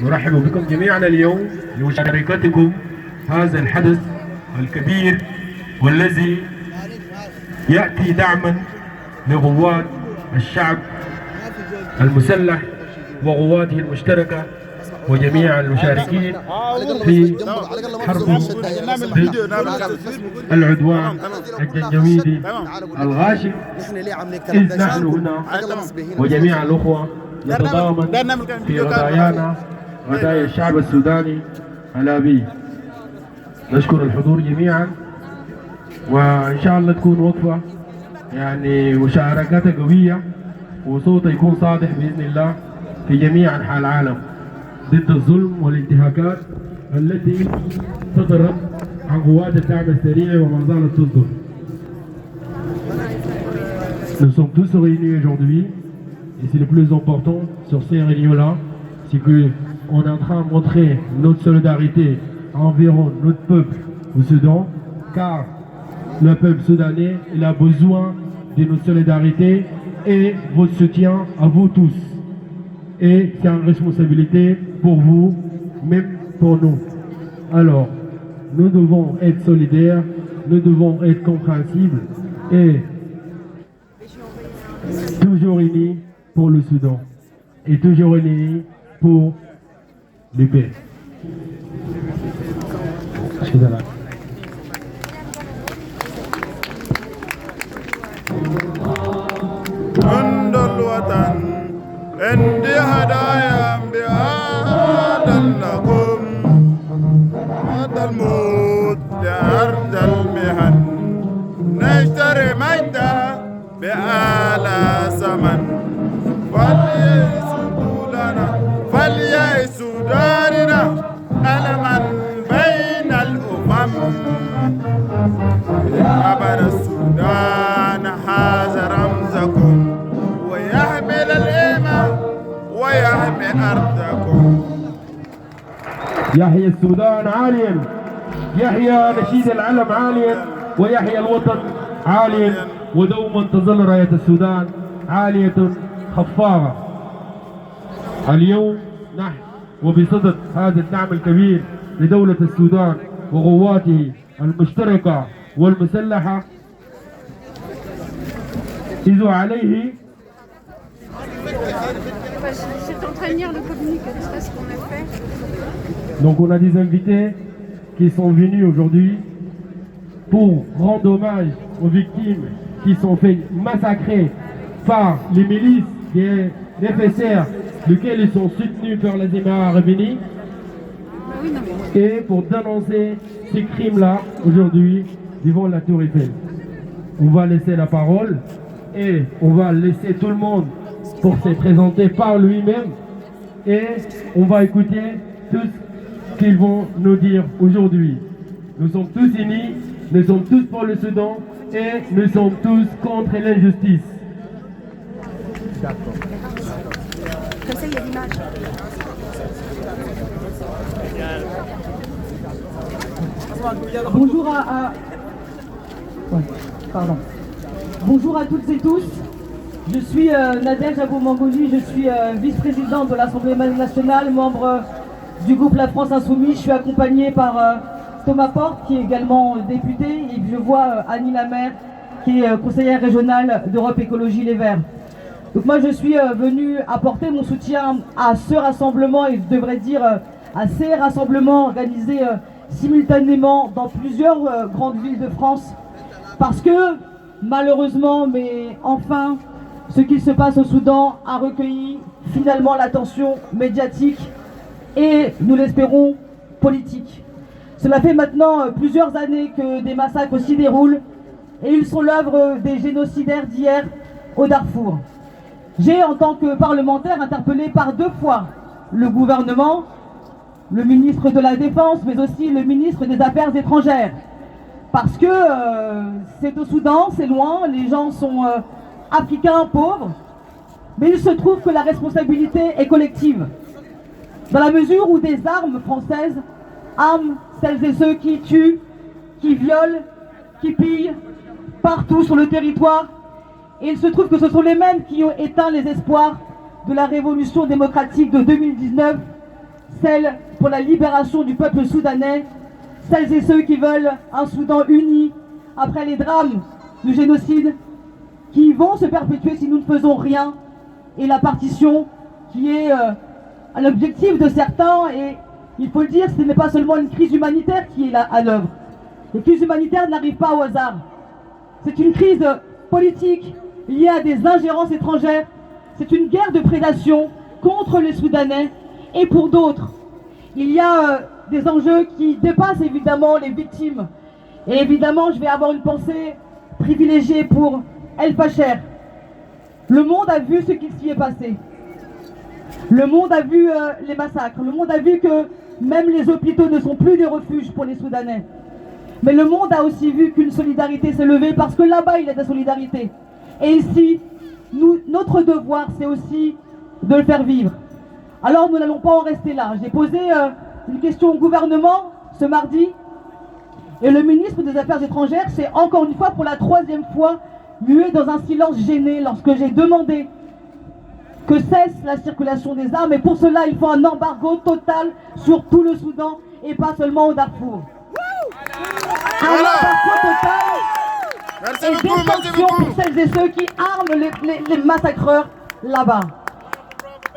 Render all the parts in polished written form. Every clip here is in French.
نرحب بكم جميعا اليوم لمشاركتكم هذا الحدث الكبير والذي يأتي دعما لقوات الشعب المسلح وقواته المشتركة وجميع المشاركين في حرب العدوان الجنجويدي الغاشم. إذ نحن هنا وجميع الأخوة نتضامن في غدايانا غدايا الشعب السوداني الأبي. نشكر الحضور جميعا، وإن شاء الله تكون وقفة يعني مشاركتها قوية وصوتها يكون صادح بإذن الله في جميع أنحاء العالم ضد الظلم والانتهاكات التي تضرب عن قوات الدعم السريع وما زالت تصدر. Nous sommes tous réunis aujourd'hui et c'est le plus important sur ces réunions-là, c'est qu'on est en train de montrer notre solidarité envers notre peuple au Soudan, car le peuple soudanais il a besoin de notre solidarité et votre soutien à vous tous. Et c'est une responsabilité pour vous, même pour nous. Alors, nous devons être solidaires, nous devons être compréhensibles et toujours unis pour le Soudan et toujours unis pour le paix. عندي هدايا بهذا لكم هذا الموت لأرض المهن نشتري ميتة بآلاء ثمن فليسوا لنا فليسوا دارنا ألما بين الأمم يا أبر السودان هذا رمزكم ويحمل الإيمان ويحمي أرضكم. يحيى السودان عاليا، يحيى نشيد العلم عاليا، ويحيى الوطن عاليا، ودوما تظل راية السودان عالية خفاقة. اليوم نحن وبصدد هذا الدعم الكبير لدولة السودان وقواته المشتركة والمسلحة إذ عليه. C'est en train de lire le communiqué de presse qu'on a fait. Donc on a des invités qui sont venus aujourd'hui pour rendre hommage aux victimes qui sont fait massacrer par les milices des FSR, lesquels ils sont soutenus par les Émirats arabes unis, et pour dénoncer ces crimes-là aujourd'hui devant la Tour Eiffel. On va laisser la parole et on va laisser tout le monde pour se présenter par lui-même et on va écouter tout ce qu'ils vont nous dire aujourd'hui. Nous sommes tous unis, nous sommes tous pour le Soudan et nous sommes tous contre l'injustice. D'accord. Comme ça, il y a l'image. Bonjour ouais, pardon. Bonjour à toutes et tous. Je suis Nadège Abou-Mangoli, je suis vice-présidente de l'Assemblée nationale, membre du groupe La France Insoumise. Je suis accompagnée par Thomas Porte, qui est également député, et je vois Annie Lamère, qui est conseillère régionale d'Europe Écologie Les Verts. Donc moi je suis venue apporter mon soutien à ce rassemblement, et je devrais dire à ces rassemblements organisés simultanément dans plusieurs grandes villes de France, parce que malheureusement, mais enfin, ce qui se passe au Soudan a recueilli finalement l'attention médiatique et, nous l'espérons, politique. Cela fait maintenant plusieurs années que des massacres s'y déroulent et ils sont l'œuvre des génocidaires d'hier au Darfour. J'ai, en tant que parlementaire, interpellé par 2 fois le gouvernement, le ministre de la Défense, mais aussi le ministre des Affaires étrangères. Parce que c'est au Soudan, c'est loin, les gens sont africains pauvres, mais il se trouve que la responsabilité est collective. Dans la mesure où des armes françaises arment celles et ceux qui tuent, qui violent, qui pillent partout sur le territoire. Et il se trouve que ce sont les mêmes qui ont éteint les espoirs de la révolution démocratique de 2019, celle pour la libération du peuple soudanais, celles et ceux qui veulent un Soudan uni après les drames du génocide qui vont se perpétuer si nous ne faisons rien, et la partition qui est un objectif de certains, et il faut le dire, ce n'est pas seulement une crise humanitaire qui est là à l'œuvre. Les crises humanitaires n'arrivent pas au hasard. C'est une crise politique liée à des ingérences étrangères. C'est une guerre de prédation contre les Soudanais et pour d'autres. Il y a des enjeux qui dépassent évidemment les victimes. Et évidemment, je vais avoir une pensée privilégiée pour El Facher. Le monde a vu ce qui s'y est passé. Le monde a vu les massacres. Le monde a vu que même les hôpitaux ne sont plus des refuges pour les Soudanais. Mais le monde a aussi vu qu'une solidarité s'est levée parce que là-bas, il y a de la solidarité. Et ici, notre devoir, c'est aussi de le faire vivre. Alors, nous n'allons pas en rester là. J'ai posé une question au gouvernement ce mardi. Et le ministre des Affaires étrangères s'est encore une fois, pour la 3e fois, mué dans un silence gêné lorsque j'ai demandé que cesse la circulation des armes. Et pour cela, il faut un embargo total sur tout le Soudan et pas seulement au Darfour. Un embargo total et des sanctions pour celles et ceux qui arment les massacreurs là-bas.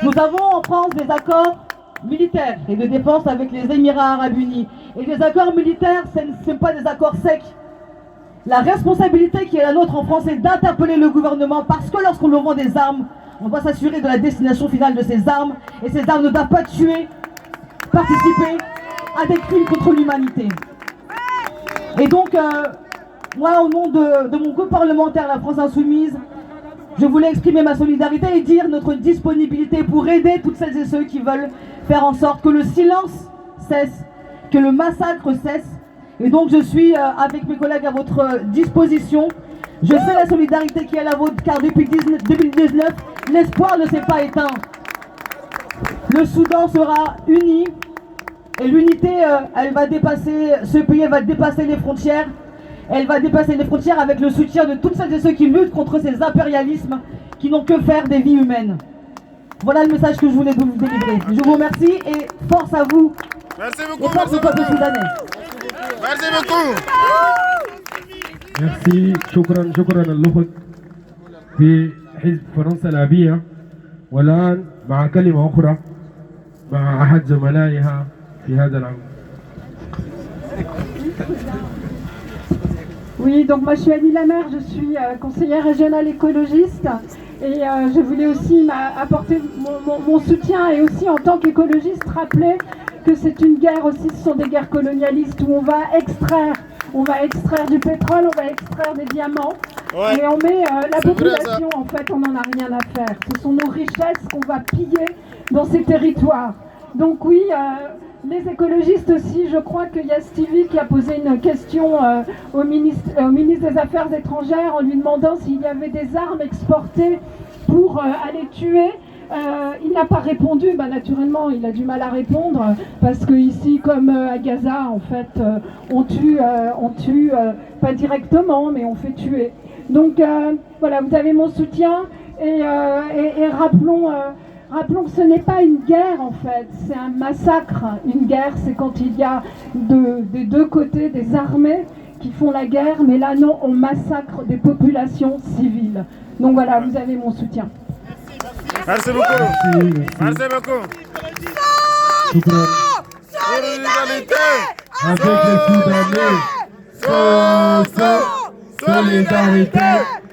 Nous avons en France des accords militaires et de défense avec les Émirats Arabes Unis. Et les accords militaires, ce ne sont pas des accords secs. La responsabilité qui est la nôtre en France est d'interpeller le gouvernement parce que lorsqu'on nous vend des armes, on doit s'assurer de la destination finale de ces armes. Et ces armes ne doivent pas tuer, participer à des crimes contre l'humanité. Et donc, moi, au nom de mon groupe parlementaire, la France Insoumise, je voulais exprimer ma solidarité et dire notre disponibilité pour aider toutes celles et ceux qui veulent faire en sorte que le silence cesse, que le massacre cesse. Et donc je suis avec mes collègues à votre disposition. Je sais la solidarité qui est la vôtre car depuis 2019, l'espoir ne s'est pas éteint. Le Soudan sera uni et l'unité, elle va dépasser, ce pays elle va dépasser les frontières. Elle va dépasser les frontières avec le soutien de toutes celles et ceux qui luttent contre ces impérialismes qui n'ont que faire des vies humaines. Voilà le message que je voulais vous délivrer. Je vous remercie et force à vous. Merci beaucoup. Et force au peuple soudanais. Merci beaucoup. Merci. شكرا الأخت في حزب فرنسا الأبية. والآن مع كلمة أخرى مع أحد زملائها في هذا العمل. Oui, donc moi je suis Annie Lamère, je suis conseillère régionale écologiste et je voulais aussi apporter mon soutien et aussi en tant qu'écologiste rappeler que c'est une guerre aussi, ce sont des guerres colonialistes où on va extraire du pétrole, on va extraire des diamants et on met la population, en fait on n'en a rien à faire. Ce sont nos richesses qu'on va piller dans ces territoires. Donc oui, les écologistes aussi, je crois qu'il y a Stevie qui a posé une question au ministre des Affaires étrangères en lui demandant s'il y avait des armes exportées pour aller tuer. Il n'a pas répondu, naturellement il a du mal à répondre parce que ici comme à Gaza en fait on tue pas directement mais on fait tuer. Donc voilà, vous avez mon soutien et rappelons que ce n'est pas une guerre en fait, c'est un massacre. Une guerre c'est quand il y a des deux côtés des armées qui font la guerre, mais là non, on massacre des populations civiles. Donc voilà, vous avez mon soutien. Merci beaucoup. Merci beaucoup. Solidarité avec les Soudanais. Solidarité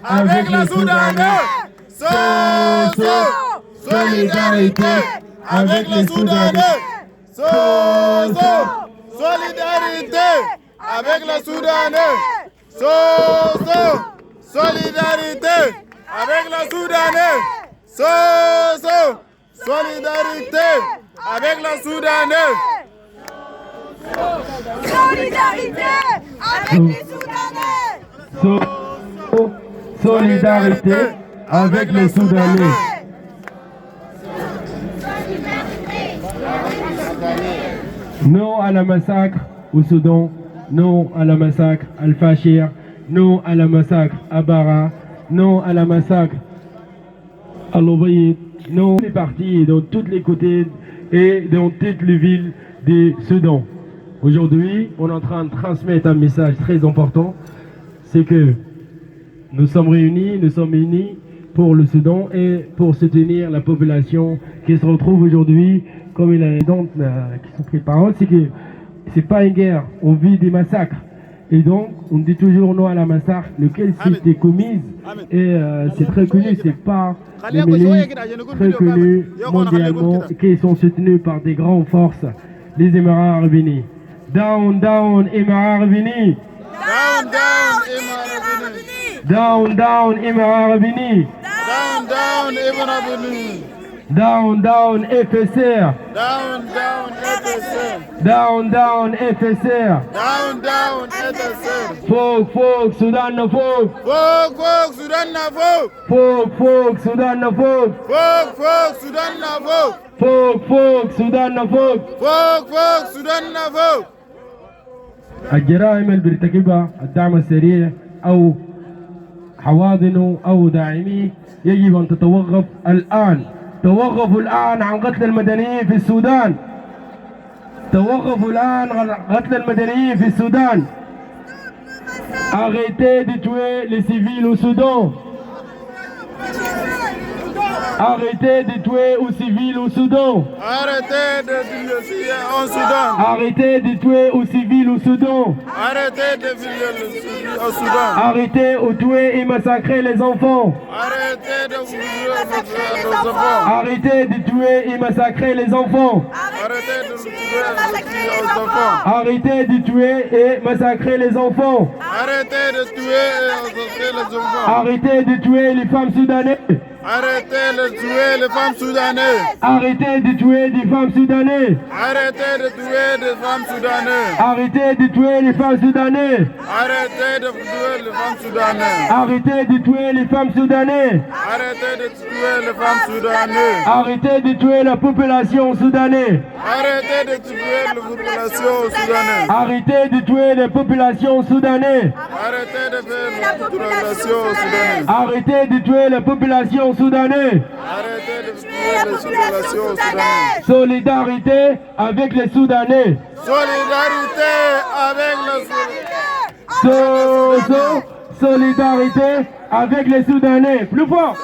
avec les Soudanais. Solidarité avec les Soudanais. Solidarité avec les Soudanais. Solidarité avec les Soudanais. Solidarité avec les Soudanais. Solidarité avec les Soudanais. Solidarité avec les Soudanais. Non à la massacre au Soudan, non à la massacre à Al-Fashir, non à la massacre à Bara, non à la massacre à l'Obayid, non les partis et dans tous les côtés et dans toutes les villes du Soudan. Aujourd'hui, on est en train de transmettre un message très important, c'est que nous sommes unis pour le Soudan et pour soutenir la population qui se retrouve aujourd'hui, comme il a donc qui sont pris de parole, c'est que c'est pas une guerre, on vit des massacres. Et donc, on dit toujours non à la massacre, lequel c'était commise, et c'est très connu, c'est pas les milices très connues mondialement, qui sont soutenues par des grandes forces, les Émirats Arabes Unis. Down, down, Émirats Arabes Unis. Down, down, Émirats Arabes Unis. Down, down, Émirats Arabes Unis. Down, down, Émirats Arabes Unis. Down, down, FSR. Down, down, FSR. Down, down, FSR. Down, down, FSR. Folk, Soudan no folk. Folk, Soudan na folk. Folk, Soudan no folk. Folk, Soudan na folk. Folk, Soudan no folk. Folk, Soudan na folk. الجرائم اللي بيرتكبها الدعم السريع أو حواضنه أو داعميه يجب أن تتوقف الآن. توقفوا الآن عن قتل المدنيين في السودان. توقفوا الآن عن قتل المدنيين في السودان. Arrêtez de tuer les civils au Soudan. Arrêtez de tuer aux civils au Soudan. Arrêtez de tuer au Soudan. Arrêtez de tuer aux civils au Soudan. Arrêtez de tuer les civils au Soudan. Arrêtez de tuer et massacrer les enfants. Arrêtez de tuer les enfants. Arrêtez de tuer et massacrer les enfants. Arrêtez de tuer les enfants. Arrêtez de tuer et massacrer les enfants. Arrêtez de tuer et massacrer les enfants. Arrêtez de tuer les femmes soudanaises. Arrêtez de tuer les femmes soudanaises. Arrêtez de tuer des femmes soudanaises. Arrêtez de tuer les femmes soudanaises. Arrêtez de tuer les femmes soudanaises. Arrêtez de tuer les femmes soudanaises. Arrêtez de tuer les femmes soudanaises. Arrêtez de tuer les femmes soudanaises. Arrêtez de tuer la population soudanaise. Arrêtez de tuer la population soudanaise. Arrêtez de tuer les populations soudanaises. Arrêtez de tuer la population soudanaise. Arrêtez de tuer la population soudanaise. Arrêtez de tuer la population soudanaise. Solidarité avec les Soudanais. Solidarité avec le Soudan. Solidarité avec les Soudanais. Plus fort.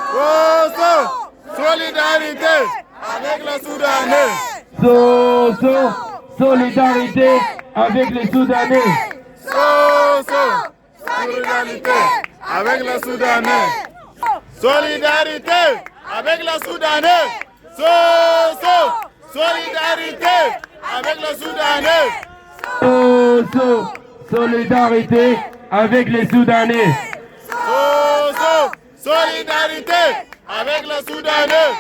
Solidarité avec le Soudanais. Solidarité avec les Soudanais. Solidarité avec le Soudanais. Solidarité avec le Soudanais. Solidarité avec le Soudanais. Solidarité avec les Soudanais. Solidarité avec le Soudanais.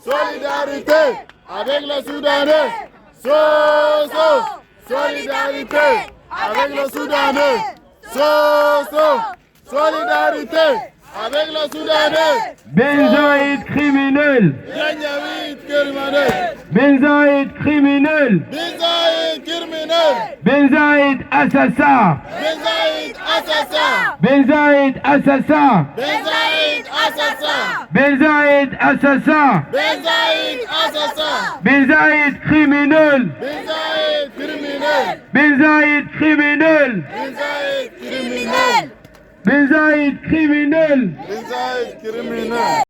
Solidarité avec le Soudanais. Solidarité avec le Soudanais. Solidarité avec le Soudanais. Benzaïd criminel. Benzaïd criminel. Benzaïd criminel. Benzaïd assassin. Benzaïd assassin. Benzaïd assassin. Benzaïd assassin. Benzaïd assassin. Benzaïd assassin. Benzaïd criminel. Benzaïd criminel. Benzaïd criminel. Benzaïd criminel. Benzaïd criminel. Benzaïd criminel.